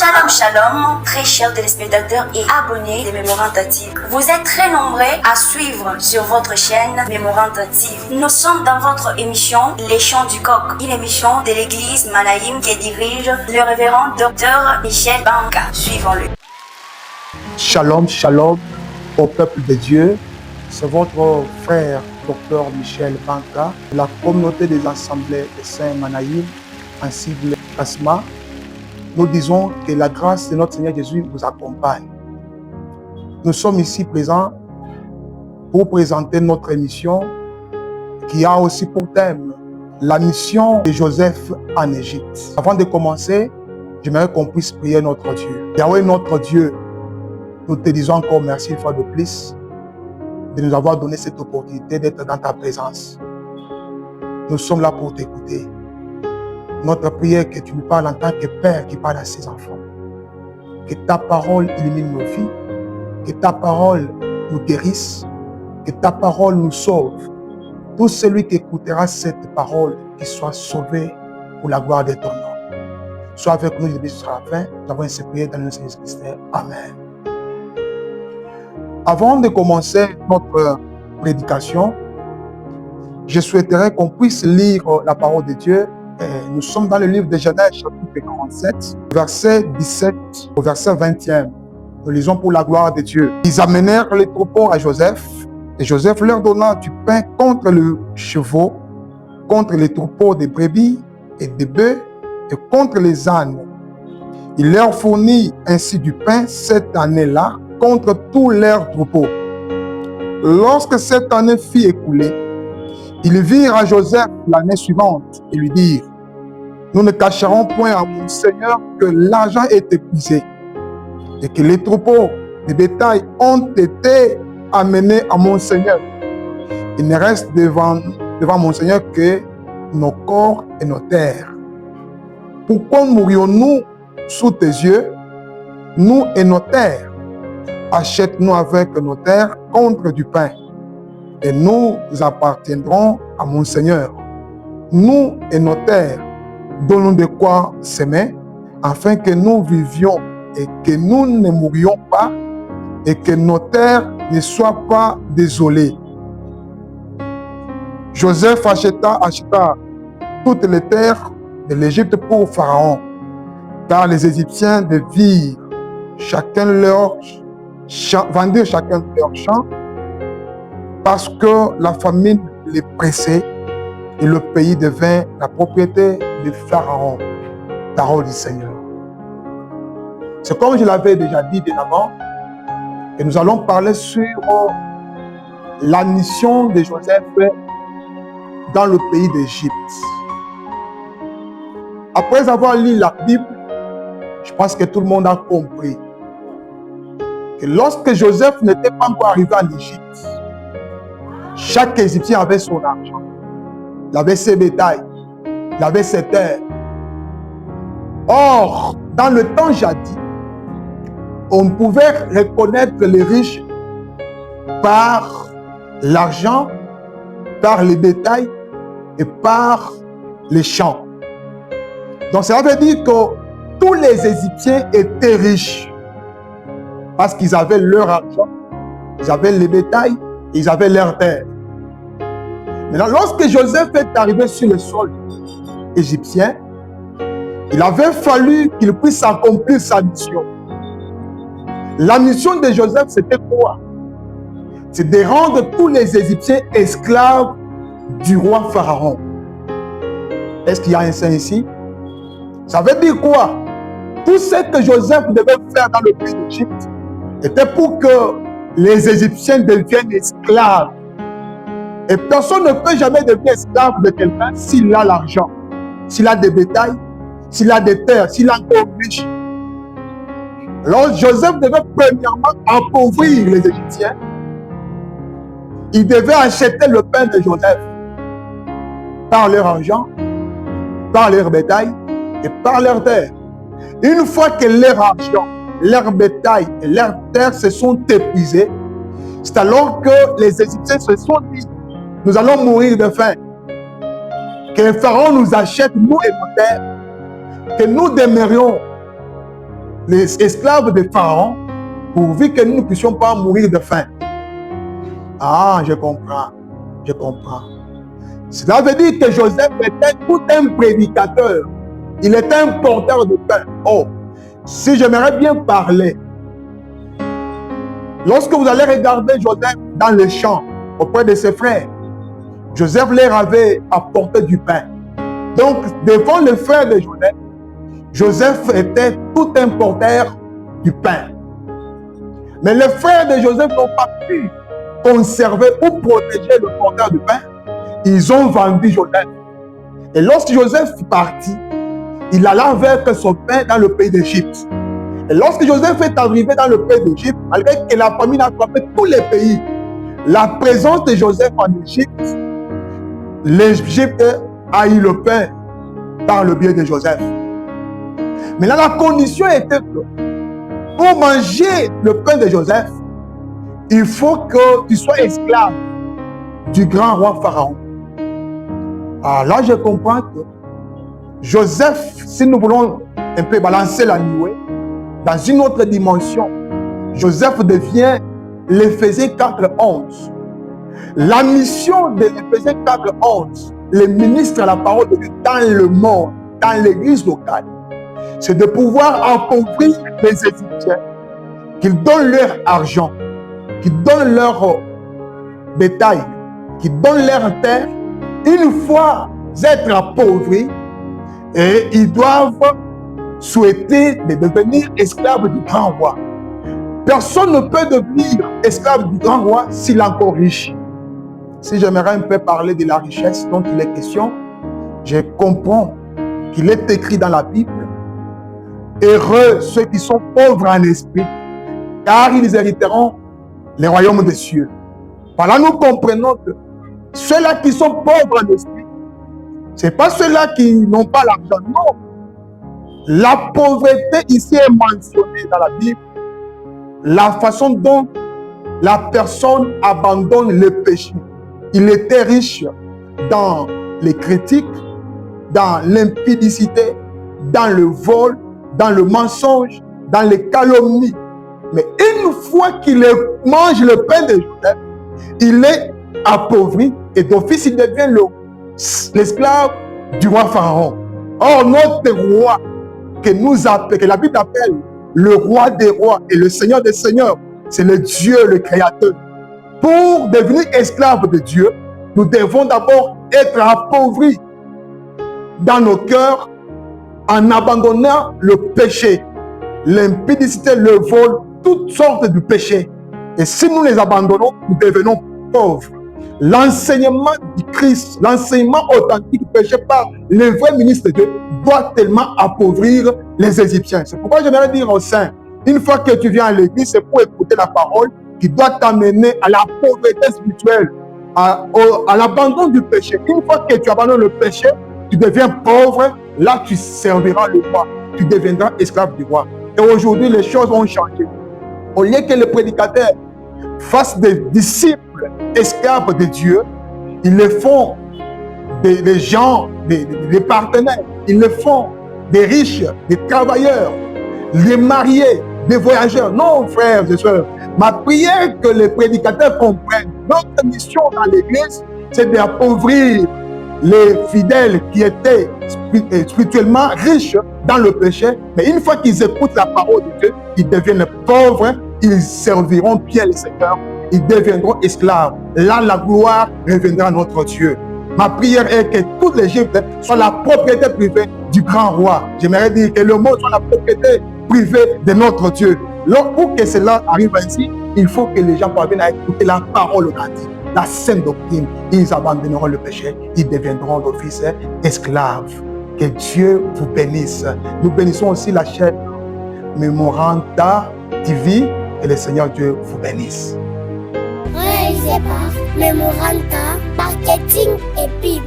Shalom Shalom, très chers téléspectateurs et abonnés de Mémorante TV. Vous êtes très nombreux à suivre sur votre chaîne Mémorante TV. Nous sommes dans votre émission Les Chants du Coq, une émission de l'église Manaïm qui dirige le révérend Dr Michel Banka. Suivons-le. Shalom, shalom au peuple de Dieu. C'est votre frère Dr Michel Banka, de la communauté des assemblées de Saint-Manaïm, ainsi que le Asma. Nous disons que la grâce de notre Seigneur Jésus vous accompagne. Nous sommes ici présents pour présenter notre émission qui a aussi pour thème la mission de Joseph en Égypte. Avant de commencer, j'aimerais qu'on puisse prier notre Dieu. Yahweh, notre Dieu, nous te disons encore merci une fois de plus de nous avoir donné cette opportunité d'être dans ta présence. Nous sommes là pour t'écouter. Notre prière est que tu nous parles en tant que Père qui parle à ses enfants. Que ta parole illumine nos vies, que ta parole nous guérisse, que ta parole nous sauve. Tout celui qui écoutera cette parole, qu'il soit sauvé pour la gloire de ton nom. Sois avec nous jusqu'à la fin. Nous avons ainsi prié dans le nom de Jésus-Christ. Amen. Avant de commencer notre prédication, je souhaiterais qu'on puisse lire la parole de Dieu. Nous sommes dans le livre de Genèse, chapitre 47, verset 17 au verset 21. Nous lisons pour la gloire de Dieu. Ils amenèrent les troupeaux à Joseph, et Joseph leur donna du pain contre le chevaux, contre les troupeaux de brebis et de bœufs, et contre les ânes. Il leur fournit ainsi du pain cette année-là, contre tous leurs troupeaux. Lorsque cette année fut écoulée, ils virent à Joseph l'année suivante et lui dirent: nous ne cacherons point à mon Seigneur que l'argent est épuisé et que les troupeaux de bétail ont été amenés à mon Seigneur. Il ne reste devant mon Seigneur que nos corps et nos terres. Pourquoi mourions-nous sous tes yeux, nous et nos terres? Achète-nous avec nos terres contre du pain, et nous appartiendrons à mon Seigneur. Nous et nos terres, donnons de quoi s'aimer, afin que nous vivions et que nous ne mourions pas, et que nos terres ne soient pas désolées. Joseph acheta toutes les terres de l'Égypte pour Pharaon, car les Égyptiens virent chacun leur vendirent chacun leur champ, parce que la famine les pressait et le pays devint la propriété de Pharaon. Parole du Seigneur. C'est comme je l'avais déjà dit bien avant, que nous allons parler sur la mission de Joseph dans le pays d'Égypte. Après avoir lu la Bible, je pense que tout le monde a compris que lorsque Joseph n'était pas encore arrivé en Égypte, chaque Égyptien avait son argent, il avait ses bétails, il avait ses terres. Or, dans le temps jadis, on pouvait reconnaître les riches par l'argent, par les bétails et par les champs. Donc, ça veut dire que tous les Égyptiens étaient riches parce qu'ils avaient leur argent, ils avaient les bétails, et ils avaient leurs terres. Maintenant, lorsque Joseph est arrivé sur le sol égyptien, il avait fallu qu'il puisse accomplir sa mission. La mission de Joseph, c'était quoi? C'est de rendre tous les Égyptiens esclaves du roi Pharaon. Est-ce qu'il y a un saint ici? Ça veut dire quoi? Tout ce que Joseph devait faire dans le pays d'Égypte était pour que les Égyptiens deviennent esclaves. Et personne ne peut jamais devenir esclave de quelqu'un s'il a l'argent, s'il a des bétails, s'il a des terres, s'il a encore riche. Alors Joseph devait premièrement appauvrir les Égyptiens. Il devait acheter le pain de Joseph par leur argent, par leur bétail et par leurs terres. Une fois que leur argent, leur bétail et leurs terres se sont épuisés, c'est alors que les Égyptiens se sont dit: nous allons mourir de faim. Que Pharaon nous achète, nous et nos terres, que nous demeurions les esclaves de Pharaon, pourvu que nous ne puissions pas mourir de faim. Ah, je comprends. Je comprends. Cela veut dire que Joseph était tout un prédicateur. Il était un porteur de pain. Oh, si j'aimerais bien parler, lorsque vous allez regarder Joseph dans les champs auprès de ses frères, Joseph leur avait apporté du pain. Donc, devant les frères de Joseph, Joseph était tout un porteur du pain. Mais les frères de Joseph n'ont pas pu conserver ou protéger le porteur du pain. Ils ont vendu Joseph. Et lorsque Joseph est parti, il alla avec son pain dans le pays d'Égypte. Et lorsque Joseph est arrivé dans le pays d'Égypte, malgré que la famine a frappé tous les pays, la présence de Joseph en Égypte, l'Égypte a eu le pain par le biais de Joseph. Mais là, la condition était que pour manger le pain de Joseph, il faut que tu sois esclave du grand roi Pharaon. Alors là, je comprends que Joseph, si nous voulons un peu balancer la nuée, dans une autre dimension, Joseph devient l'Éphésiens 4:11. La mission de l'Éphésiens 4:11, les ministres à la parole de Dieu dans le monde, dans l'église locale, c'est de pouvoir appauvrir les Égyptiens, qu'ils donnent leur argent, qu'ils donnent leur bétail, qu'ils donnent leur terre. Une fois être appauvris, et ils doivent souhaiter de devenir esclaves du grand roi. Personne ne peut devenir esclave du grand roi s'il est encore riche. Si j'aimerais un peu parler de la richesse dont il est question, je comprends qu'il est écrit dans la Bible: heureux ceux qui sont pauvres en esprit, car ils hériteront les royaumes des cieux. Par là, nous comprenons que ceux-là qui sont pauvres en esprit, ce n'est pas ceux-là qui n'ont pas l'argent, non. La pauvreté ici est mentionnée dans la Bible, la façon dont la personne abandonne le péché. Il était riche dans les critiques, dans l'impudicité, dans le vol, dans le mensonge, dans les calomnies. Mais une fois qu'il mange le pain de Joseph, il est appauvri et d'office il devient l'esclave du roi Pharaon. Or, notre roi, que la Bible appelle le roi des rois et le seigneur des seigneurs, c'est le Dieu, le créateur. Pour devenir esclave de Dieu, nous devons d'abord être appauvris dans nos cœurs en abandonnant le péché, l'impudicité, le vol, toutes sortes de péchés. Et si nous les abandonnons, nous devenons pauvres. L'enseignement du Christ, l'enseignement authentique péché par les vrais ministres de Dieu doit tellement appauvrir les Égyptiens. C'est pourquoi j'aimerais dire aux saints, une fois que tu viens à l'église, c'est pour écouter la parole qui doit t'amener à la pauvreté spirituelle, à l'abandon du péché. Une fois que tu abandonnes le péché, tu deviens pauvre, là tu serviras le roi, tu deviendras esclave du roi. Et aujourd'hui, les choses ont changé. Au lieu que les prédicateurs fassent des disciples esclaves de Dieu, ils le font des gens, des partenaires, ils le font des riches, des travailleurs, des mariés, des voyageurs. Non, frères et sœurs, ma prière que les prédicateurs comprennent, notre mission dans l'église, c'est d'appauvrir les fidèles qui étaient spirituellement riches dans le péché, mais une fois qu'ils écoutent la parole de Dieu, ils deviennent pauvres, ils serviront bien le Seigneur, ils deviendront esclaves. Là, la gloire reviendra à notre Dieu. Ma prière est que toute l'Égypte soit la propriété privée du grand roi. J'aimerais dire que le monde soit la propriété privée de notre Dieu. Pour que cela arrive ainsi, il faut que les gens parviennent à écouter la parole authentique, la sainte doctrine. Ils abandonneront le péché, ils deviendront d'office esclaves. Que Dieu vous bénisse. Nous bénissons aussi la chaîne Memoranda TV, et le Seigneur Dieu vous bénisse. Réalisé par Memoranda Marketing et Bible.